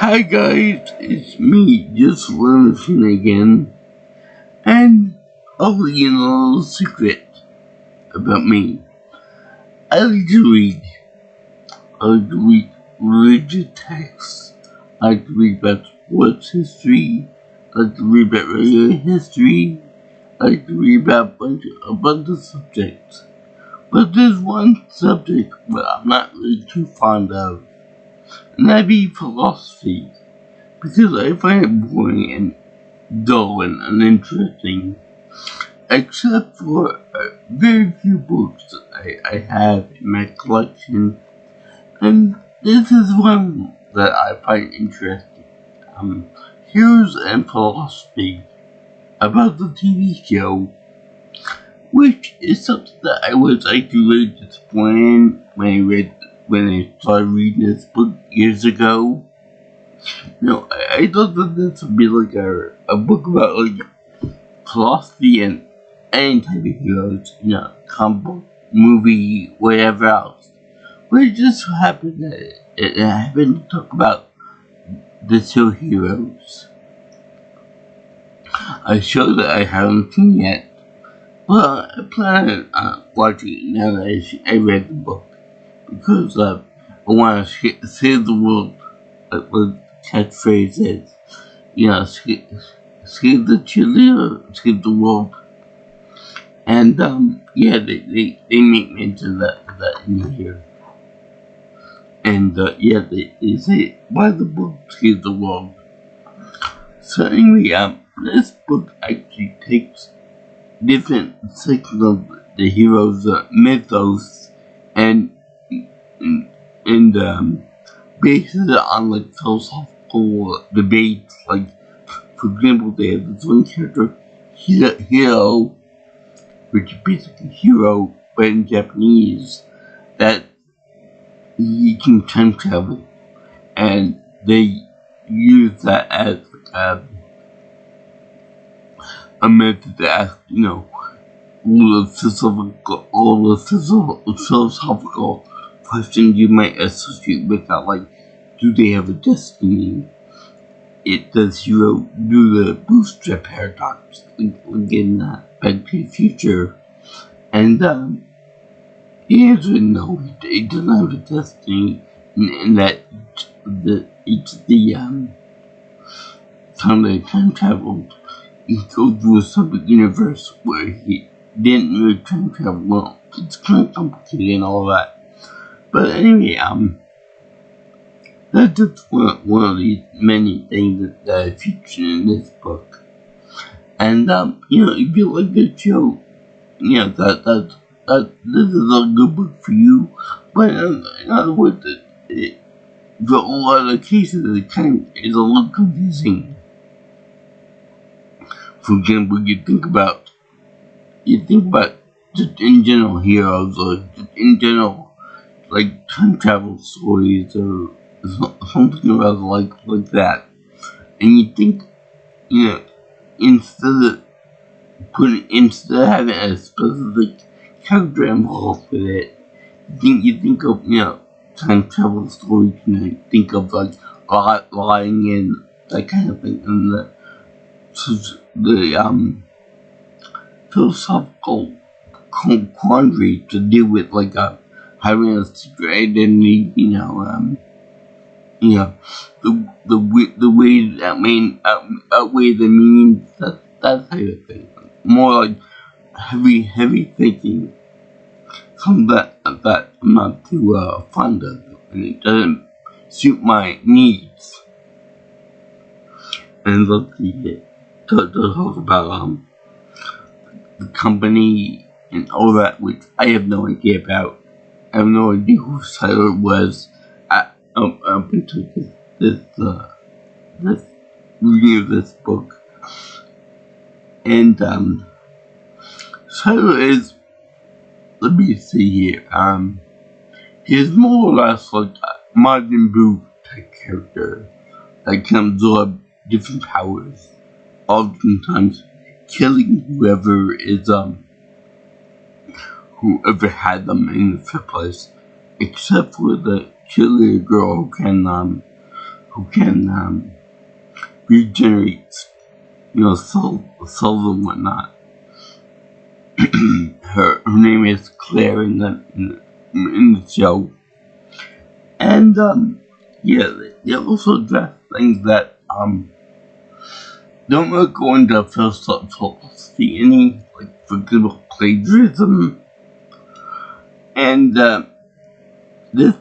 Hi guys, it's me, just Lenison again, and I'll let you know a little secret about me. I like to read. I like to read religious texts. I like to read about sports history. I like to read about regular history. I like to read about a bunch of subjects. But there's one subject that I'm not really too fond of, and that'd be philosophy. Because I find it boring and dull and uninteresting, except for very few books that I have in my collection, and this is one that I find interesting. Heroes and Philosophy, about the TV show, which is something that I was actually really disappointed when I started reading this book years ago. No, I thought that this would be like a book about like philosophy and any type of heroes, comic book, movie, whatever else. But it just so happened that it happened to talk about the two heroes. A show that I haven't seen yet, but I plan on watching it now that I read the book, because I want to save the world, like what the catchphrase is. Save the children, save the world. And yeah, they make mention that in here. And yeah, they say why the book save the world. So anyway, this book actually takes different sections of the hero's mythos and and bases it on like philosophical debates. Like, for example, they have this one character, Hiro, which is basically hero, but in Japanese, that he can time travel, and they use that as a method to ask, all the philosophical questions you might associate with that, like, do they have a destiny? Does Hero do the bootstrap paradox, like in Back to the Future? And the answer is no, it doesn't have a destiny, and that each of the time that he time traveled, he goes through a separate universe where he didn't really time travel. Well, it's kind of complicated and all that. But anyway, that's just one of the many things that I feature in this book. And if you like the show, that this is a good book for you. But in other words, for a lot of cases, it kind of is a little confusing. For example, you think about just in general heroes, or just in general, like time travel stories, or something about like that, and you think, instead of having a specific character involved with it, you think of time travel stories, think of like lying in that kind of thing, and the philosophical quandary to deal with, like having a secret identity, the way that may outweigh the means, that type of thing. More like heavy thinking, something that I'm not too fond of, and it doesn't suit my needs. And look, to talk about the company and all that, which I have no idea about. I have no idea who Tyler was up until this reading of this book. And Tyler is, let me see here, he's more or less like a Majin Buu type character that can absorb different powers, oftentimes killing whoever had them in the first place, except for the cheerleader girl who can regenerate, souls and whatnot. Her name is Claire in the show, and yeah, they also address things that don't really go into philosophy any, like for example plagiarism, and this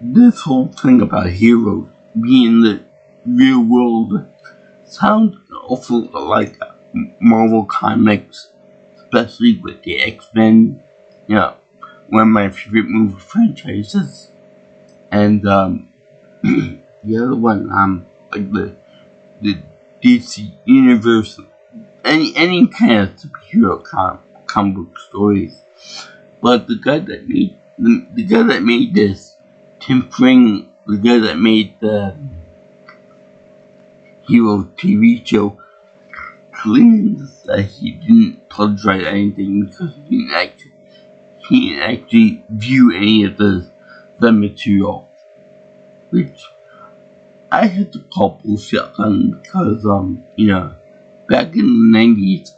this whole thing about heroes being in the real world sounds also like Marvel Comics, especially with the X-Men, one of my favorite movie franchises. And the other one, like the DC universe, any kind of superhero comic book stories. But the guy that made this, Tim Fring, the guy that made the Hero TV show, claims that he didn't plagiarize anything because he didn't actually view any of the material, which I had to call bullshit on because back in the 90s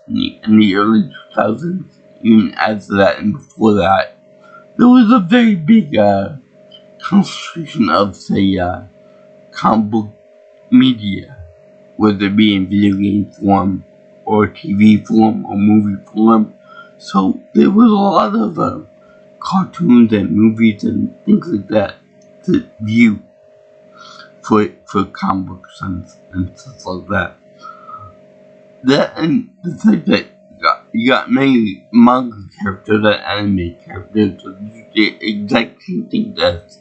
and the early 2000s, even after that and before that, there was a very big concentration of, say, comic book media, whether it be in video game form or TV form or movie form. So there was a lot of cartoons and movies and things like that to view for comic books and stuff like that. That and the fact that you got many manga characters and anime characters that do the exact same thing that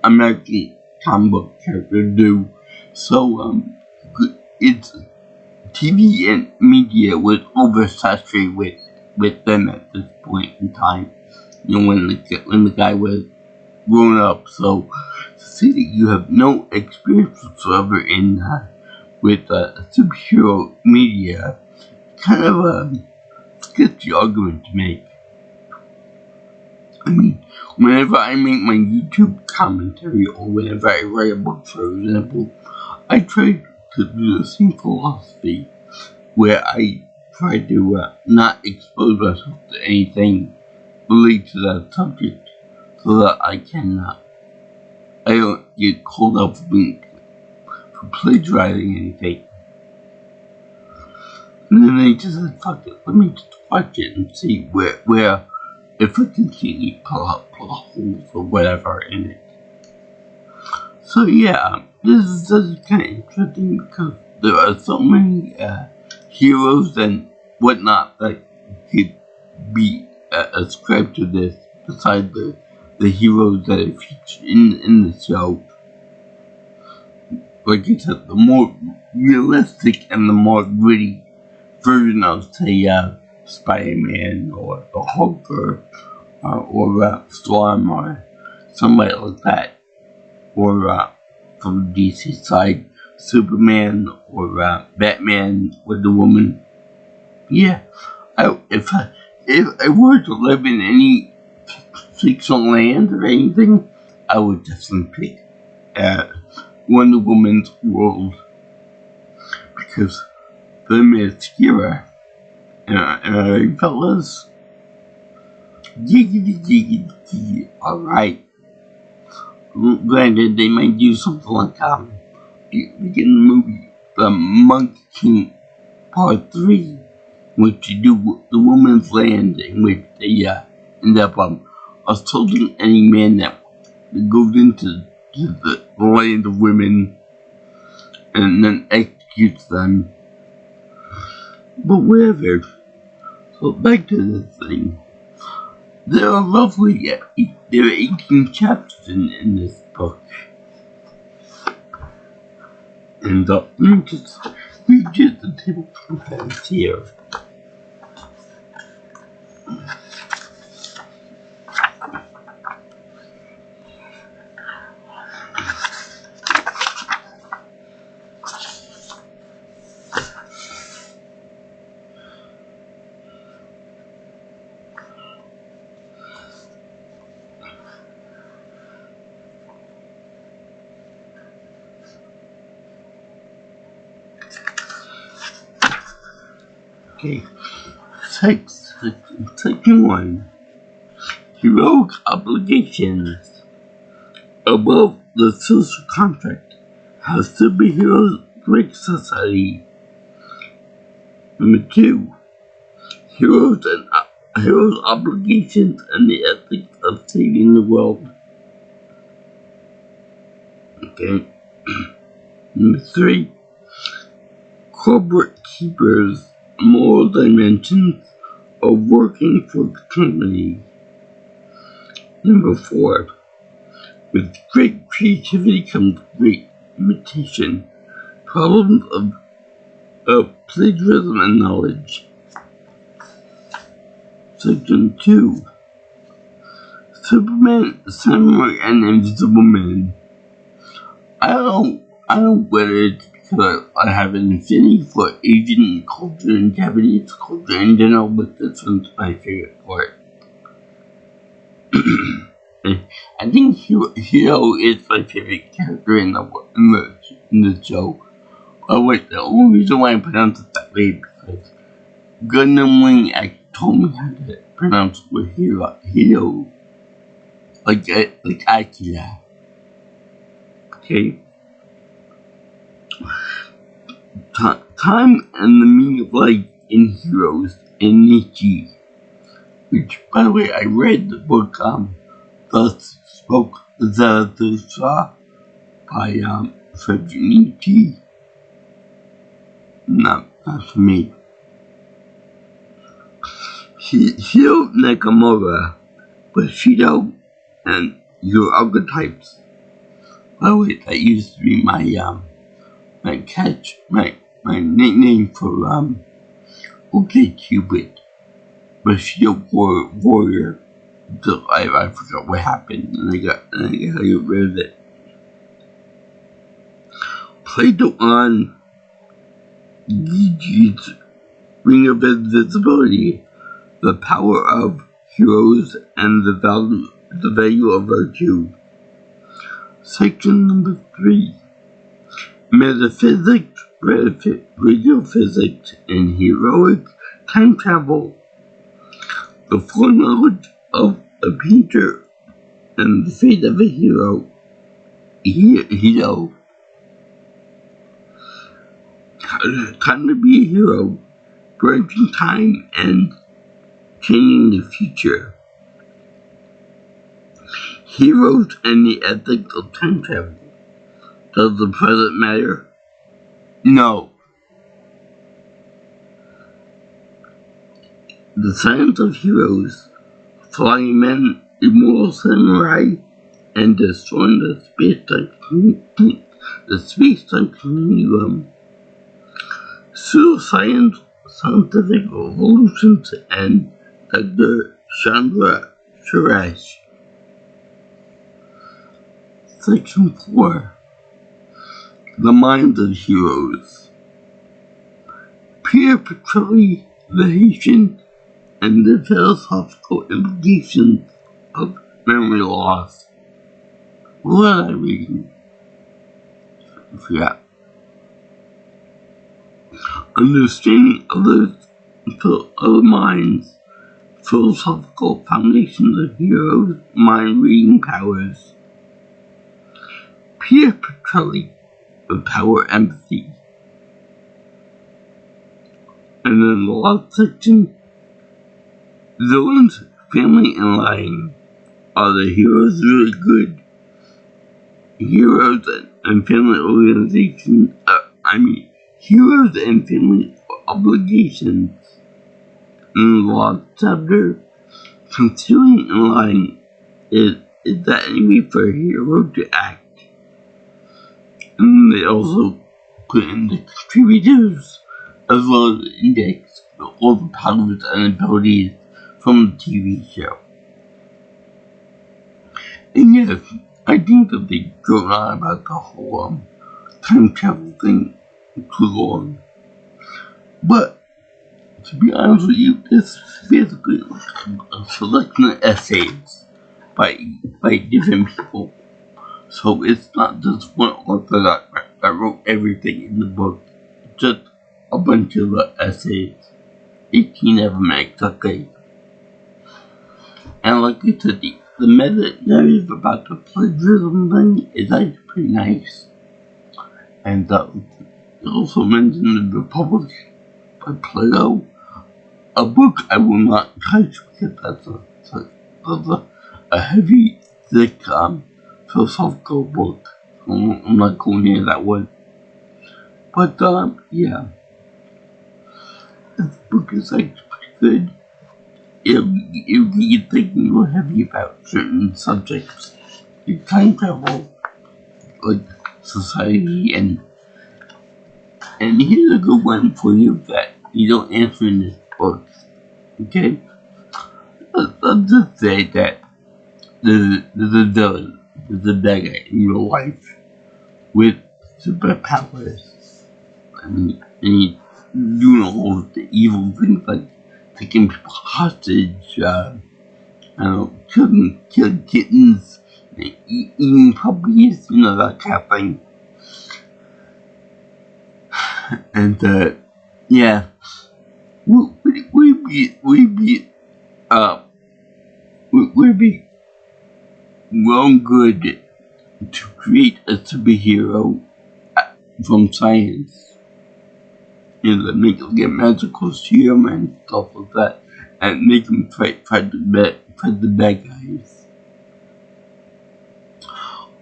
American comic book characters do. So it's TV and media was oversaturated with them at this point in time. When the guy was grown up. So to say that you have no experience whatsoever in with superhero media, kind of a sketchy argument to make. I mean, whenever I make my YouTube commentary or whenever I write a book, for example, I try to do the same philosophy where I try to not expose myself to anything related to that subject so that I don't get called up for plagiarizing anything. And then I just said, fuck it, let me just watch it and see where if I can see any plot holes or whatever in it. So yeah, this is kind of interesting because there are so many heroes and whatnot that could be ascribed to this besides the heroes that are featured in the show. Like I said, the more realistic and the more gritty version of, say, Spider-Man or the Hulk or Storm or somebody like that, or from the DC side, Superman or Batman, Wonder Woman. Yeah, if I were to live in any fictional land or anything, I would definitely pick Wonder Woman's world because the mascara. Alright, fellas. Giggity. Alright. Granted, they might do something like in the movie The Monkey King Part 3, which you do the woman's land, in which they end up assaulting any man that goes into the land of women and then executes them. But whatever. So back to the thing. There are roughly there are 18 chapters in this book. And let me just read just the table of contents here. Okay. Section 1. Heroic obligations. Above the social contract, how superheroes break society. Number 2. Heroes' obligations and the ethics of saving the world. Okay. Number 3. Corporate keepers, moral dimensions of working for the company. Number 4. With great creativity comes great imitation. Problems of plagiarism and knowledge. Section 2. Superman, Samurai, and Invisible Man. I don't know whether it's because I have an affinity for Asian culture and Japanese culture in general, but this one's my favorite part. I think Hiro is my favorite character in the show. Oh wait, the only reason why I pronounce it that way is because Gundam Wing told me how to pronounce the word Hiro. Like Akira. Okay. Time and the Meaning of Life in Heroes in Nietzsche. Which, by the way, I read the book, Thus Spoke Zarathustra by Friedrich Nietzsche. Not for me. Hiro Nakamura, Bushido, and your archetypes. By the way, that used to be my nickname for OK Cupid, Bushido Warrior. So I forgot what happened, and I got to get rid of it. Plato on Gigi's Ring of Invisibility, the power of heroes and the value of virtue. Section number 3. Metaphysics, radiophysics, and heroic time travel. The foreknowledge of a painter and the fate of a hero. Time to be a hero, breaking time and changing the future. Heroes and the ethics of time travel. Does the present matter? No. The science of heroes, flying men, immortal samurai, and destroying the space-time continuum. Pseudoscience, scientific revolutions, and Dr. Chandra Suresh. Section 4. The Minds of Heroes. Pierre Petrelli, the Haitian, and the philosophical implications of memory loss. What was I reading? I forgot. Understanding other minds, philosophical foundations of heroes' mind-reading powers. Pierre Petrelli, the power empathy. And then the last section, villains, family, and lying. Are the heroes really good? Heroes and family organizations, heroes and family obligations. In the last chapter, concealing and lying is that any way for a hero to act. And they also put in the contributors as well as the index of all the powers and abilities from the TV show. And yes, I think that they go on about the whole time travel thing too long. But to be honest with you, this is basically a selection of essays by different people. So it's not just one author that wrote everything in the book, just a bunch of essays. 18 of them exactly. And like I said, the meta narrative about the plagiarism thing is actually pretty nice. And it also mentioned the Republic by Plato, a book I will not touch because that's a heavy, thick, philosophical book. I'm not going near that one. But, yeah. This book is actually pretty good. It'll get you thinking real heavy about certain subjects, like time travel, like society, and here's a good one for you that you don't answer in this book. Okay? Let's just say that there's a villain, there's a bad guy in real life with superpowers. And he's doing all of the evil things like taking people hostage, I don't know, killing kittens, eating puppies, that kind of thing. And, yeah, we'd be well good to create a superhero from science. That make him get magical serum and stuff like that, and make him fight the bad guys.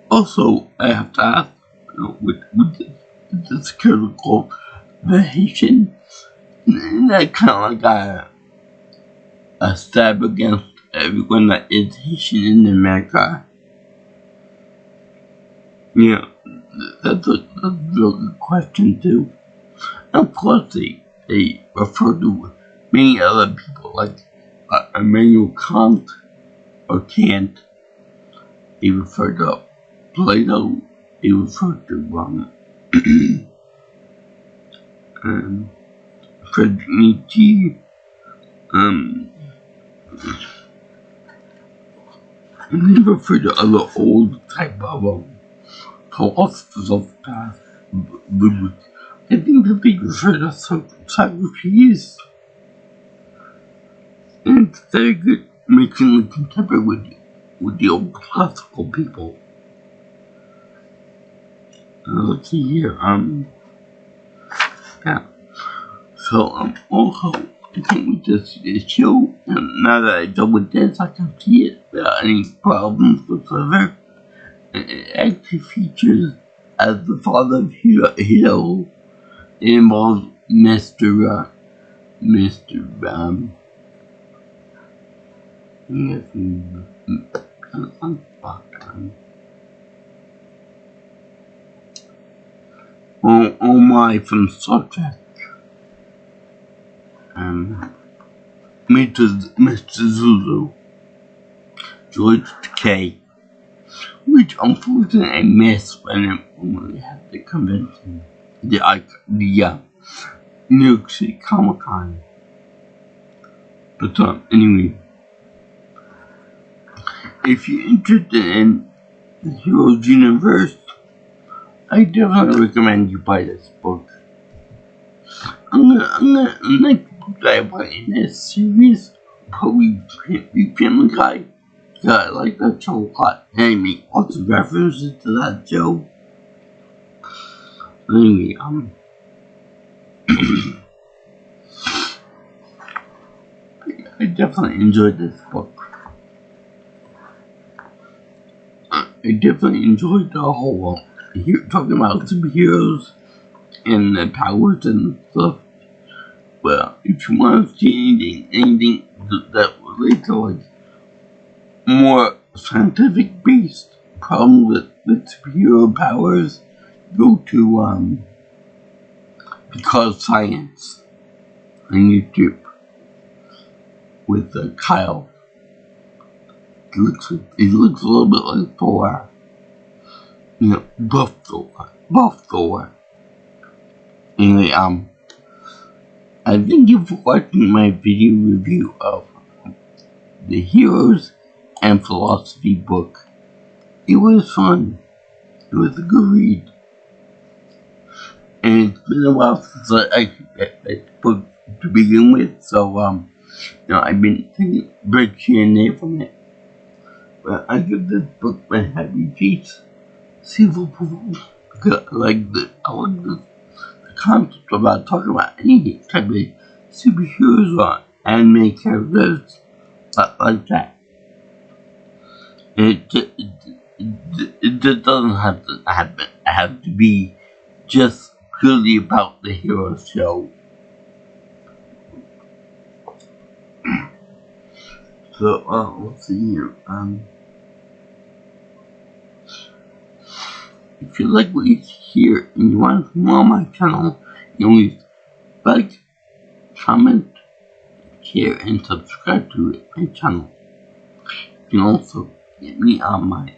Also, I have to ask, with this critical, the Haitian, isn't that kind of like a stab against everyone that is Haitian in America? Yeah, that's a real good question too. And of course, they refer to many other people like Immanuel Kant or Kant. They refer to Plato. They refer to Friedrich Nietzsche. And they refer to other old type of philosophers of the past. I think that they refer to Socrates. And it's very good making the contemporary with the old classical people. Let's see here, yeah. So, also, I think with this show, and now that I'm done with this, I can see it without any problems whatsoever. It actually features as the father of Hiro. It involves Mr. Oh my, from Star Trek. Mr. Zulu, George Takei, which unfortunately I missed when we had the convention, the New York City Comic Con. But anyway, if you're interested in the Heroes universe, I definitely recommend you buy this book. I'm gonna dive in this series. Probably be Family Guy. I like that show a lot. And I make lots of references to that show. Anyway, I definitely enjoyed this book. I definitely enjoyed the whole talking about superheroes and the powers and stuff. Well, if you want to see anything that relates to like more scientific based problems with superhero powers, go to Because Science on YouTube with Kyle. It looks a little bit like Thor. Buff Thor. Anyway, I thank you for watching my video review of the Heroes and Philosophy book. It was fun. It was a good read. And it's been a while since I read that book to begin with, so I've been taking breaks here and there from it. But I give this book my happy face, seal of approval, because I like the concept about talking about any type of superheroes or anime characters like that. It just doesn't have to be just purely about the hero show. So let's see here. If you like what you hear and you want to follow my channel, you always like, comment, share, and subscribe to my channel. You can also get me on my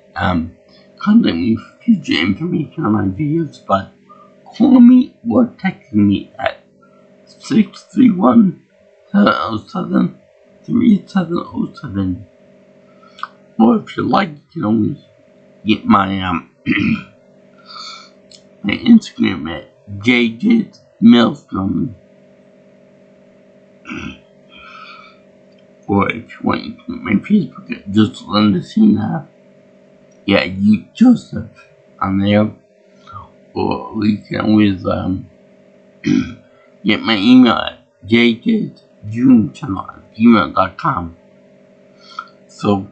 contact me for future information on my videos by calling me or texting me at 631-707-3707. Or if you like, you can always get my my Instagram at JJMaelstrom. Or if you want, you can get my Facebook at just Lendicina. Yeah, you Joseph on there. Or you can always get my email at jjjunechannel@gmail.com. So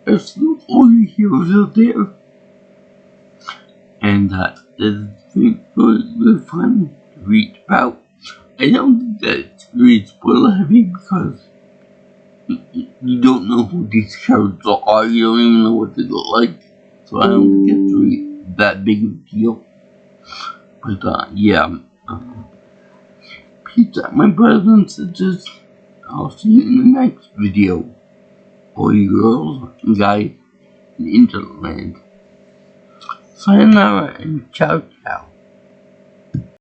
there's all you heroes out there. And it's really fun to read about. I don't think that it's really spoiler heavy because you don't know who these characters are, you don't even know what they look like. So I don't think it's really that big of a deal. But yeah. Peace out, my brothers and sisters. I'll see you in the next video. All you girls and guys in Interland. Sayonara and ciao ciao.